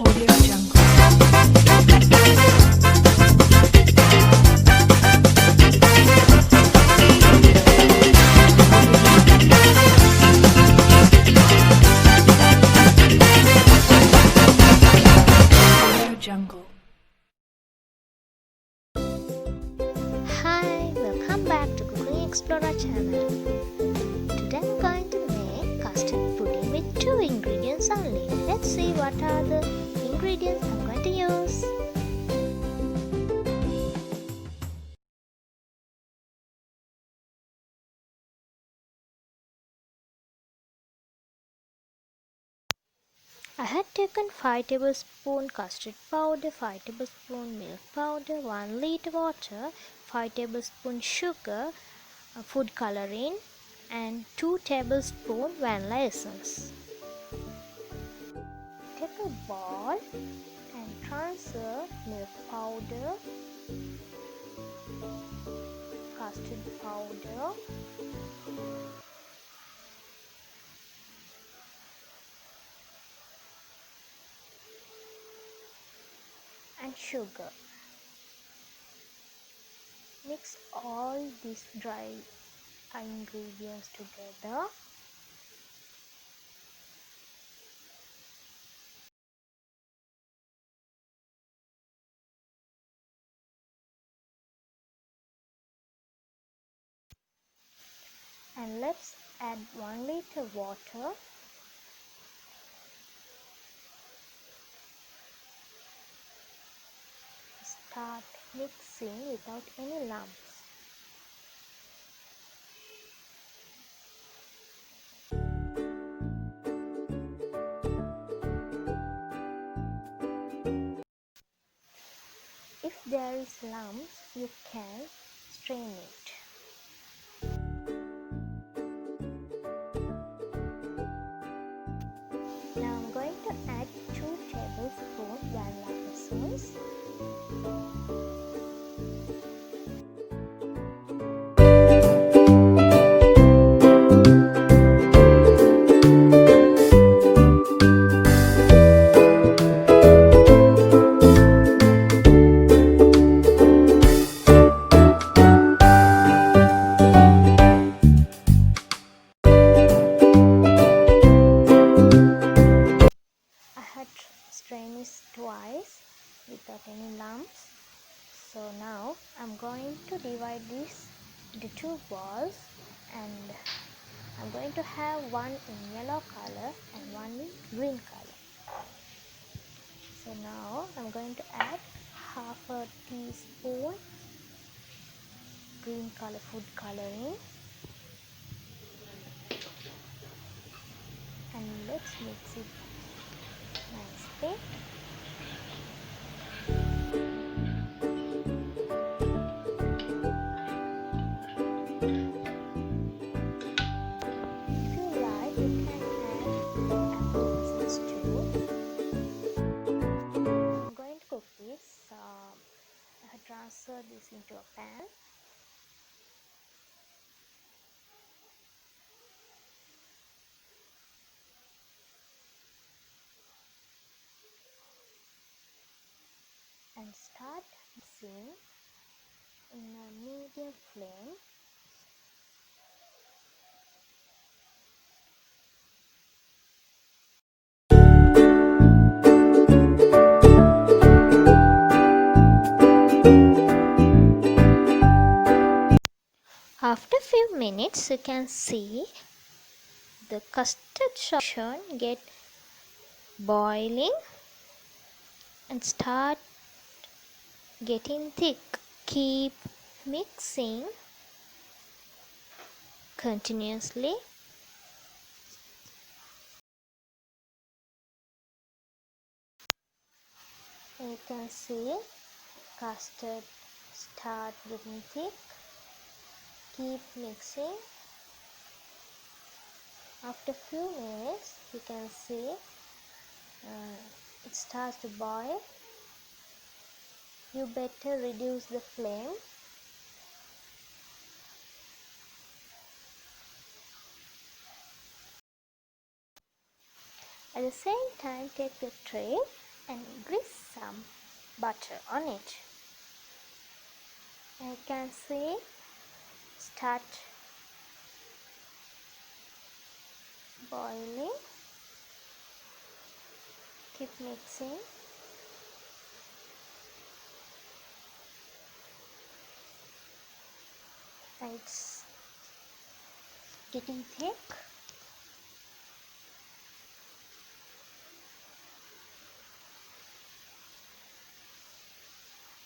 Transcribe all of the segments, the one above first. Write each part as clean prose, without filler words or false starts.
Audio Jungle. Audio Jungle. Hi, welcome back to Cooking Explorer channel. Today I'm going to make custard pudding with 2 ingredients only. Let's see what are the ingredients I'm going to use. I had taken 5 tablespoon custard powder, 5 tablespoon milk powder, 1 liter water, 5 tablespoon sugar, food coloring and 2 tablespoon vanilla essence. Take a bowl and transfer milk powder, custard powder, and sugar. Mix all these dry ingredients together. And let's add 1 liter water. Start mixing without any lumps. If there is lumps, you can strain it. Now I'm going to add 2 tablespoons vanilla essence. Strain it twice without any lumps. So now I'm going to divide this into 2 balls, and I'm going to have one in yellow color and one in green color. So now I'm going to add half a teaspoon green color food coloring, and let's mix it nicely. If you like, you can add apple essence too. I'm going to cook this. I transfer this into a pan. And start mixing in a medium flame. After a few minutes, you can see the custard solution get boiling and start getting thick. Keep mixing continuously. You can see custard start getting thick. Keep mixing. After a few minutes, you can see it starts to boil. You better reduce the flame. At the same time, take the tray and grease some butter on it. I can see start boiling. Keep mixing. It's getting thick.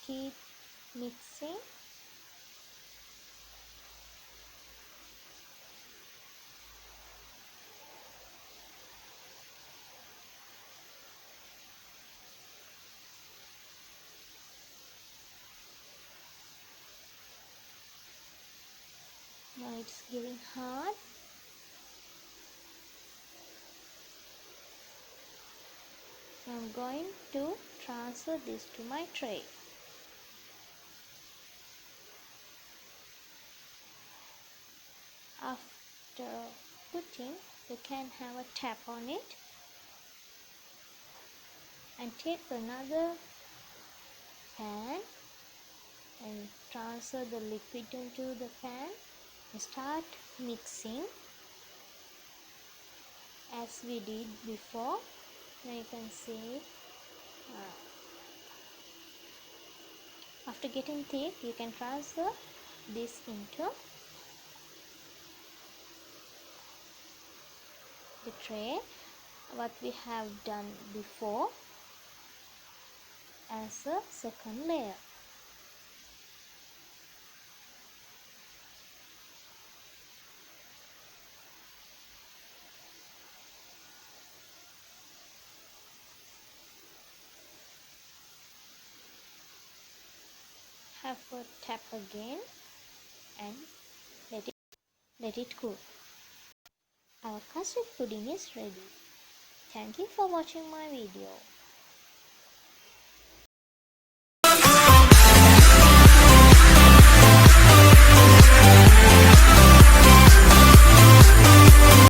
Keep mixing. Now it's getting hard. I'm going to transfer this to my tray. After putting, you can have a tap on it and take another pan and transfer the liquid into the pan and start mixing as we did before. Now you can see after getting thick, you can transfer this into the tray, what we have done before, as a second layer. Have a tap again and let it cool. Our custard pudding is ready. Thank you for watching my video.